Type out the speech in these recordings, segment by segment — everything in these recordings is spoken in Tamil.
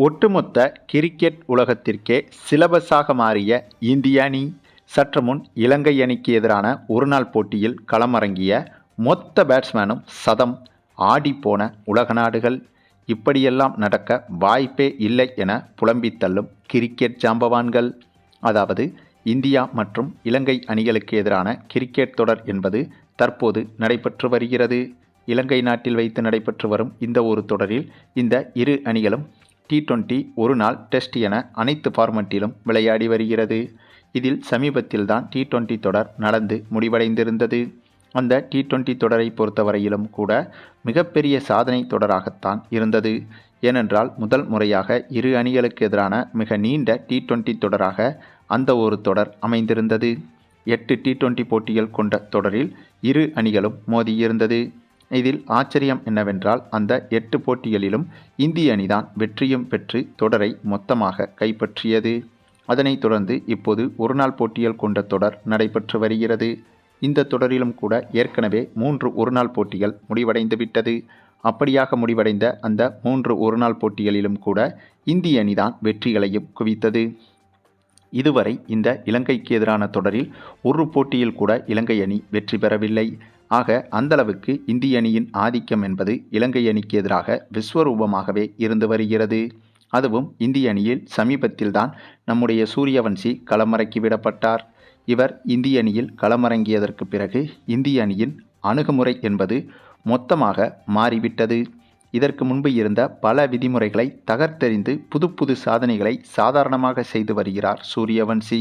ஒட்டுமொத்த கிரிக்கெட் உலகத்திற்கே சிலபஸாக மாறிய இந்திய அணி சற்று முன் இலங்கை அணிக்கு எதிரான ஒருநாள் போட்டியில் களமிறங்கிய மொத்த பேட்ஸ்மேனும் சதம் ஆடிப்போன உலக நாடுகள். இப்படியெல்லாம் நடக்க வாய்ப்பே இல்லை என புலம்பித் தள்ளும் கிரிக்கெட் ஜாம்பவான்கள். அதாவது இந்தியா மற்றும் இலங்கை அணிகளுக்கு எதிரான கிரிக்கெட் தொடர் என்பது தற்போது நடைபெற்று வருகிறது. இலங்கை நாட்டில் வைத்து நடைபெற்று வரும் இந்த ஒரு தொடரில் இந்த இரு அணிகளும் T20 ஒரு நாள் டெஸ்ட் என அனைத்து ஃபார்மட்டிலும் விளையாடி வருகிறது. இதில் சமீபத்தில்தான் T20 தொடர் நடந்து முடிவடைந்திருந்தது. அந்த T20 தொடரை பொறுத்தவரையிலும் கூட மிகப்பெரிய சாதனை தொடராகத்தான் இருந்தது. ஏனென்றால் முதல் முறையாக இரு அணிகளுக்கு எதிரான மிக நீண்ட T20 தொடராக அந்த ஒரு தொடர் அமைந்திருந்தது. 8 T20 போட்டிகள் கொண்ட தொடரில் இரு அணிகளும் மோதியிருந்தது. இதில் ஆச்சரியம் என்னவென்றால் அந்த 8 போட்டிகளிலும் இந்திய அணிதான் வெற்றியும் பெற்று தொடரை மொத்தமாக கைப்பற்றியது. அதனைத் தொடர்ந்து இப்போது ஒருநாள் போட்டிகள் கொண்ட தொடர் நடைபெற்று வருகிறது. இந்த தொடரிலும் கூட ஏற்கனவே 3 ஒருநாள் போட்டிகள் முடிவடைந்துவிட்டது. அப்படியாக முடிவடைந்த அந்த 3 ஒருநாள் போட்டிகளிலும் கூட இந்திய அணிதான் வெற்றிகளையும் குவித்தது. இதுவரை இந்த இலங்கைக்கு எதிரான தொடரில் ஒரு போட்டியில் கூட இலங்கை அணி வெற்றி பெறவில்லை. ஆக அந்தளவுக்கு இந்திய அணியின் ஆதிக்கம் என்பது இலங்கை அணிக்கு எதிராக விஸ்வரூபமாகவே இருந்து வருகிறது. அதுவும் இந்திய அணியில் சமீபத்தில்தான் நம்முடைய சூரியவன்சி களமிறக்கிவிடப்பட்டார். இவர் இந்திய அணியில் களமிறங்கியதற்கு பிறகு இந்திய அணியின் அணுகுமுறை என்பது மொத்தமாக மாறிவிட்டது. இதற்கு முன்பு இருந்த பல விதிமுறைகளை தகர்த்தெறிந்து புது சாதனைகளை சாதாரணமாக செய்து வருகிறார் சூரியவன்சி.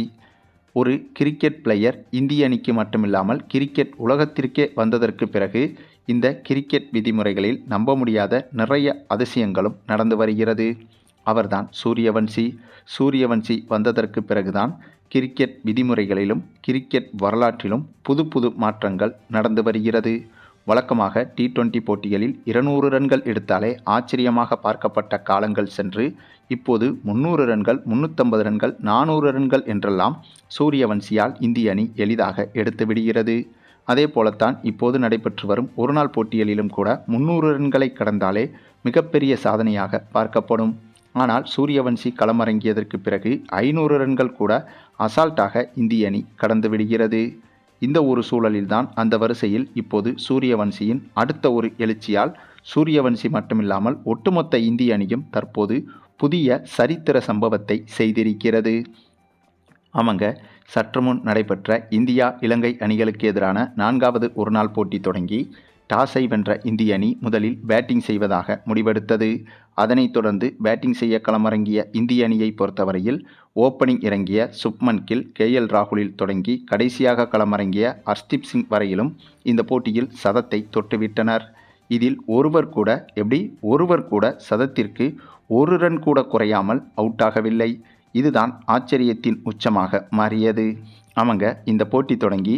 ஒரு கிரிக்கெட் பிளேயர் இந்திய அணிக்கு மட்டுமில்லாமல் கிரிக்கெட் உலகத்திற்கே வந்ததற்கு பிறகு இந்த கிரிக்கெட் விதிமுறைகளில் நம்ப முடியாத நிறைய அதிசயங்களும் நடந்து வருகிறது. அவர்தான் சூரியவன்சி. சூரியவன்சி வந்ததற்கு பிறகுதான் கிரிக்கெட் விதிமுறைகளிலும் கிரிக்கெட் வரலாற்றிலும் புது மாற்றங்கள் நடந்து வருகிறது. வழக்கமாக T20 போட்டிகளில் 200 ரன்கள் எடுத்தாலே ஆச்சரியமாக பார்க்கப்பட்ட காலங்கள் சென்று இப்போது 300 ரன்கள், 350 ரன்கள், 400 ரன்கள் என்றெல்லாம் சூரியவன்சியால் இந்திய அணி எளிதாக எடுத்து விடுகிறது. அதே போலத்தான் இப்போது நடைபெற்று வரும் ஒருநாள் போட்டிகளிலும் கூட 300 ரன்களை கடந்தாலே மிகப்பெரிய சாதனையாக பார்க்கப்படும். ஆனால் சூரியவன்சி களமிறங்கியதற்கு பிறகு 500 ரன்கள் கூட அசால்ட்டாக இந்திய அணி கடந்து விடுகிறது. இந்த ஒரு சூழலில்தான் அந்த வரிசையில் இப்போது சூரியவன்சியின் அடுத்த ஒரு எழுச்சியால் சூரியவன்சி மட்டுமில்லாமல் ஒட்டுமொத்த இந்திய அணியும் தற்போது புதிய சரித்திர சம்பவத்தை செய்திருக்கிறது. ஆமாங்க, சற்று முன் நடைபெற்ற இந்தியா இலங்கை அணிகளுக்கு எதிரான 4வது ஒருநாள் போட்டி தொடங்கி டாஸை வென்ற இந்திய அணி முதலில் பேட்டிங் செய்வதாக முடிவெடுத்தது. அதனைத் தொடர்ந்து பேட்டிங் செய்ய களமிறங்கிய இந்திய அணியை பொறுத்தவரையில் ஓப்பனிங் இறங்கிய சுப்மன் கில், KL ராகுலில் தொடங்கி கடைசியாக களமிறங்கிய ஹர்ஷ்தீப் சிங் வரையிலும் இந்த போட்டியில் சதத்தை தொட்டுவிட்டனர். இதில் ஒருவர் கூட சதத்திற்கு 1 ரன் கூட குறையாமல் அவுட் ஆகவில்லை. இதுதான் ஆச்சரியத்தின் உச்சமாக மாறியது. ஆமாங்க, இந்த போட்டி தொடங்கி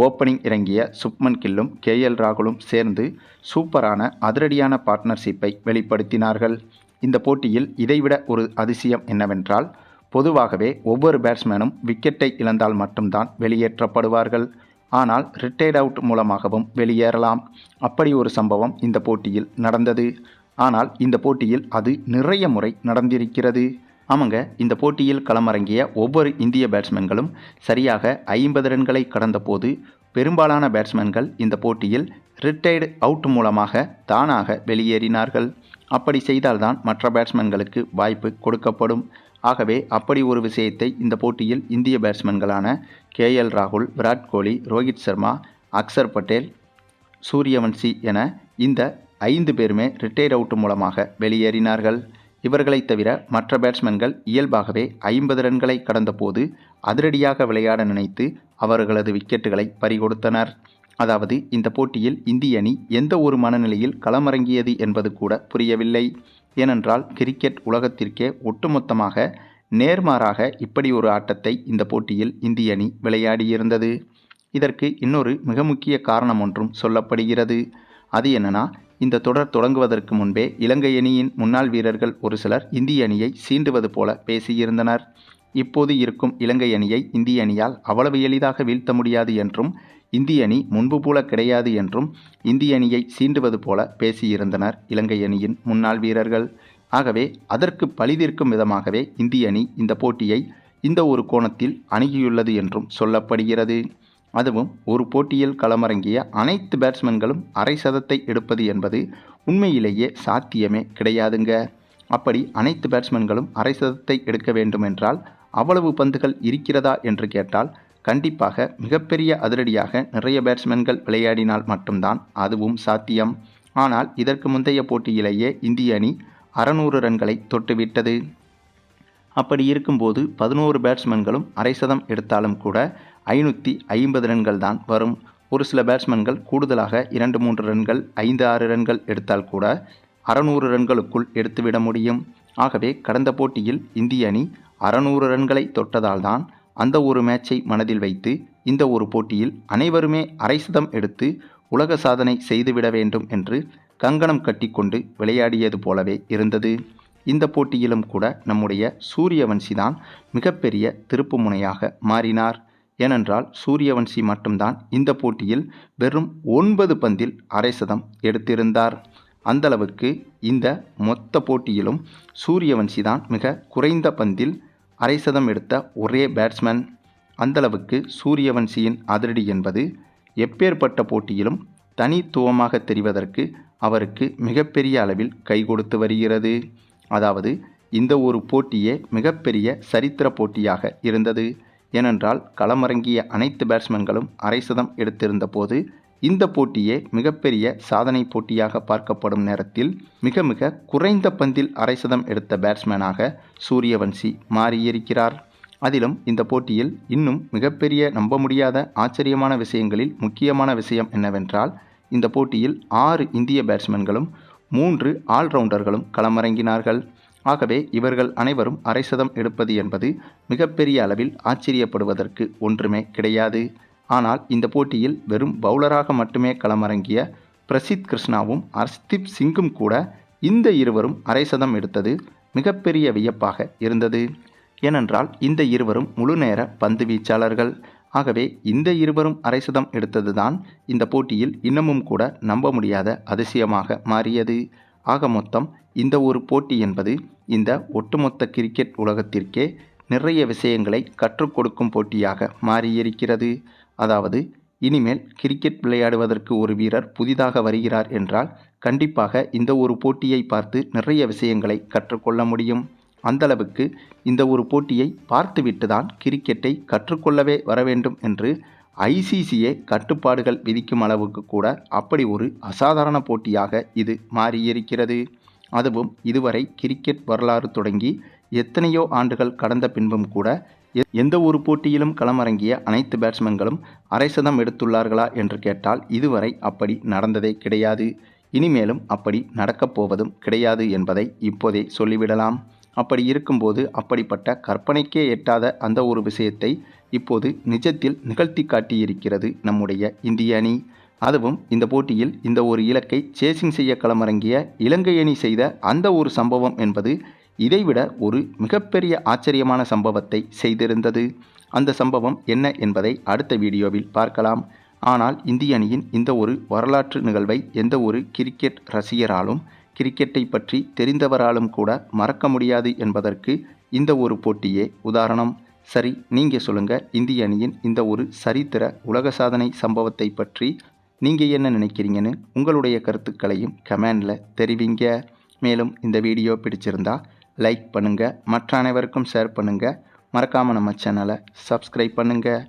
ஓப்பனிங் இறங்கிய சுப்மன் கில்லும் KL ராகுலும் சேர்ந்து சூப்பரான அதிரடியான பார்ட்னர்ஷிப்பை வெளிப்படுத்தினார்கள். இந்த போட்டியில் இதைவிட ஒரு அதிசயம் என்னவென்றால், பொதுவாகவே ஒவ்வொரு பேட்ஸ்மேனும் விக்கெட்டை இழந்தால் மட்டும்தான் வெளியேற்றப்படுவார்கள். ஆனால் ரிட்டையர்ட் அவுட் மூலமாகவும் வெளியேறலாம். அப்படி ஒரு சம்பவம் இந்த போட்டியில் நடந்தது. ஆனால் இந்த போட்டியில் அது நிறைய முறை நடந்திருக்கிறது. ஆமாங்க, இந்த போட்டியில் களமிறங்கிய ஒவ்வொரு இந்திய பேட்ஸ்மேன்களும் சரியாக 50 ரன்களை கடந்த போது பெரும்பாலான பேட்ஸ்மேன்கள் இந்த போட்டியில் ரிட்டையர்டு அவுட் மூலமாக தானாக வெளியேறினார்கள். அப்படி செய்தால்தான் மற்ற பேட்ஸ்மேன்களுக்கு வாய்ப்பு கொடுக்கப்படும். ஆகவே அப்படி ஒரு விஷயத்தை இந்த போட்டியில் இந்திய பேட்ஸ்மேன்களான KL ராகுல், விராட் கோலி, ரோஹித் சர்மா, அக்சர் பட்டேல், சூரியவன்சி என இந்த 5 பேருமே ரிட்டையர்ட் அவுட் மூலமாக வெளியேறினார்கள். இவர்களைத் தவிர மற்ற பேட்ஸ்மேன்கள் இயல்பாகவே 50 ரன்களை கடந்த போது அதிரடியாக விளையாட நினைத்து அவர்களது விக்கெட்டுகளை பறிகொடுத்தனர். அதாவது இந்த போட்டியில் இந்திய அணி எந்த ஒரு மனநிலையில் களமிறங்கியது என்பது கூட புரியவில்லை. ஏனென்றால் கிரிக்கெட் உலகத்திற்கே ஒட்டுமொத்தமாக நேர்மாறாக இப்படி ஒரு ஆட்டத்தை இந்த போட்டியில் இந்திய அணி விளையாடியிருந்தது. இதற்கு இன்னொரு மிக முக்கிய காரணம் ஒன்றும் சொல்லப்படுகிறது. அது என்னன்னா, இந்த தொடர் தொடங்குவதற்கு முன்பே இலங்கை அணியின் முன்னாள் வீரர்கள் ஒரு சிலர் இந்திய அணியை சீண்டுவது போல பேசியிருந்தனர். இப்போது இருக்கும் இலங்கை அணியை இந்திய அணியால் அவ்வளவு எளிதாக வீழ்த்த முடியாது என்றும், இந்திய அணி முன்பு போல கிடையாது என்றும் இந்திய அணியை சீண்டுவது போல பேசியிருந்தனர் இலங்கை அணியின் முன்னாள் வீரர்கள். ஆகவே அதற்கு பழிதீர்க்கும் விதமாகவே இந்திய அணி இந்த போட்டியை இந்த ஒரு கோணத்தில் அணுகியுள்ளது என்றும் சொல்லப்படுகிறது. அதுவும் ஒரு போட்டியில் களமிறங்கிய அனைத்து பேட்ஸ்மேன்களும் அரை சதத்தை எடுப்பது என்பது உண்மையிலேயே சாத்தியமே கிடையாதுங்க. அப்படி அனைத்து பேட்ஸ்மேன்களும் அரை சதத்தை எடுக்க வேண்டுமென்றால் அவ்வளவு பந்துகள் இருக்கிறதா என்று கேட்டால் கண்டிப்பாக மிகப்பெரிய அதிரடியாக நிறைய பேட்ஸ்மேன்கள் விளையாடினால் மட்டும்தான் அதுவும் சாத்தியம். ஆனால் இதற்கு முந்தைய போட்டியிலேயே இந்திய அணி 600 ரன்களை தொட்டுவிட்டது. அப்படி இருக்கும்போது 11 பேட்ஸ்மேன்களும் அரை சதம் எடுத்தாலும் கூட 550 ரன்கள் தான் வரும். ஒரு சில பேட்ஸ்மேன்கள் கூடுதலாக 2-3 ரன்கள் 5-6 ரன்கள் எடுத்தால் கூட 600 ரன்களுக்குள் எடுத்துவிட முடியும். ஆகவே கடந்த போட்டியில் இந்திய அணி 600 ரன்களை தொட்டதால் தான் அந்த ஒரு மேட்சை மனதில் வைத்து இந்த ஒரு போட்டியில் அனைவருமே அரை சதம் எடுத்து உலக சாதனை செய்துவிட வேண்டும் என்று கங்கணம் கட்டிக்கொண்டு விளையாடியது போலவே இருந்தது. இந்த போட்டியிலும் கூட நம்முடைய சூரியவன்சி தான் மிகப்பெரிய திருப்பு முனையாக மாறினார். ஏனென்றால் சூரியவன்சி மட்டும்தான் இந்த போட்டியில் வெறும் 9 பந்தில் அரை சதம் எடுத்திருந்தார். அந்தளவுக்கு இந்த மொத்த போட்டியிலும் சூரியவன்சி தான் மிக குறைந்த பந்தில் அரை சதம் எடுத்த ஒரே பேட்ஸ்மேன். அந்தளவுக்கு சூரியவன்சியின் அதிரடி என்பது எப்பேற்பட்ட போட்டியிலும் தனித்துவமாக தெரிவதற்கு அவருக்கு மிகப்பெரிய அளவில் கை கொடுத்து வருகிறது. அதாவது இந்த ஒரு போட்டியே மிகப்பெரிய சரித்திர போட்டியாக இருந்தது. ஏனென்றால் களமிறங்கிய அனைத்து பேட்ஸ்மேன்களும் அரை சதம் எடுத்திருந்த போது இந்த போட்டியே மிகப்பெரிய சாதனை போட்டியாக பார்க்கப்படும் நேரத்தில் மிக மிக குறைந்த பந்தில் அரை சதம் எடுத்த பேட்ஸ்மேனாக சூரியவன்சி மாறியிருக்கிறார். அதிலும் இந்த போட்டியில் இன்னும் மிகப்பெரிய நம்ப முடியாத ஆச்சரியமான விஷயங்களில் முக்கியமான விஷயம் என்னவென்றால் இந்த போட்டியில் 6 இந்திய பேட்ஸ்மேன்களும் 3 ஆல்ரவுண்டர்களும் களமிறங்கினார்கள். ஆகவே இவர்கள் அனைவரும் அரை சதம் எடுப்பது என்பது மிகப்பெரிய அளவில் ஆச்சரியப்படுவதற்கு ஒன்றுமே கிடையாது. ஆனால் இந்த போட்டியில் வெறும் பவுலராக மட்டுமே களமிறங்கிய பிரசித் கிருஷ்ணாவும் ஹர்ஷ்தீப் சிங்கும் கூட இந்த இருவரும் அரை சதம் எடுத்தது மிகப்பெரிய வியப்பாக இருந்தது. ஏனென்றால் இந்த இருவரும் முழு நேர பந்து வீச்சாளர்கள். ஆகவே இந்த இருவரும் அரை சதம் எடுத்ததுதான் இந்த போட்டியில் இன்னமும் கூட நம்ப முடியாத அதிசயமாக மாறியது. ஆக மொத்தம் இந்த ஒரு போட்டி என்பது இந்த ஒட்டுமொத்த கிரிக்கெட் உலகத்திற்கே நிறைய விஷயங்களை கற்றுக் கொடுக்கும் போட்டியாக மாறியிருக்கிறது. அதாவது இனிமேல் கிரிக்கெட் விளையாடுவதற்கு ஒரு வீரர் புதிதாக வருகிறார் என்றால் கண்டிப்பாக இந்த ஒரு போட்டியை பார்த்து நிறைய விஷயங்களை கற்றுக்கொள்ள முடியும். அந்தளவுக்கு இந்த ஒரு போட்டியை பார்த்துவிட்டு தான் கிரிக்கெட்டை கற்றுக்கொள்ளவே வர வேண்டும் என்று ஐசிசியே கட்டுப்பாடுகள் விதிக்கும் அளவுக்கு கூட அப்படி ஒரு அசாதாரண போட்டியாக இது மாறியிருக்கிறது. அதுவும் இதுவரை கிரிக்கெட் வரலாறு தொடங்கி எத்தனையோ ஆண்டுகள் கடந்த பின்பும் கூட எந்த ஒரு போட்டியிலும் களமிறங்கிய அனைத்து பேட்ஸ்மேன்களும் அரை சதம் எடுத்துள்ளார்களா என்று கேட்டால் இதுவரை அப்படி நடந்ததே கிடையாது. இனிமேலும் அப்படி நடக்கப் போவதும் கிடையாது என்பதை இப்போதே சொல்லிவிடலாம். அப்படி இருக்கும்போது அப்படிப்பட்ட கற்பனைக்கே எட்டாத அந்த ஒரு விஷயத்தை இப்போது நிஜத்தில் நிகழ்த்தி காட்டியிருக்கிறது நம்முடைய இந்திய அணி. அதுவும் இந்த போட்டியில் இந்த ஒரு இலக்கை சேசிங் செய்ய களமிறங்கிய இலங்கை அணி செய்த அந்த ஒரு சம்பவம் என்பது இதைவிட ஒரு மிகப்பெரிய ஆச்சரியமான சம்பவத்தை செய்திருந்தது. அந்த சம்பவம் என்ன என்பதை அடுத்த வீடியோவில் பார்க்கலாம். ஆனால் இந்திய அணியின் இந்த ஒரு வரலாற்று நிகழ்வை எந்த ஒரு கிரிக்கெட் ரசிகராலும் கிரிக்கெட்டை பற்றி தெரிந்தவராலும் கூட மறக்க முடியாது என்பதற்கு இந்த ஒரு போட்டியே உதாரணம். சரி, நீங்கள் சொல்லுங்கள், இந்திய அணியின் இந்த ஒரு சரித்திர உலக சாதனை சம்பவத்தை பற்றி நீங்கள் என்ன நினைக்கிறீங்கன்னு உங்களுடைய கருத்துக்களையும் கமெண்டில் தெரிவிங்க. மேலும் இந்த வீடியோ பிடிச்சிருந்தா லைக் பண்ணுங்கள், மற்ற அனைவருக்கும் ஷேர் பண்ணுங்கள், மறக்காமல் நம்ம சேனலை சப்ஸ்கிரைப் பண்ணுங்கள்.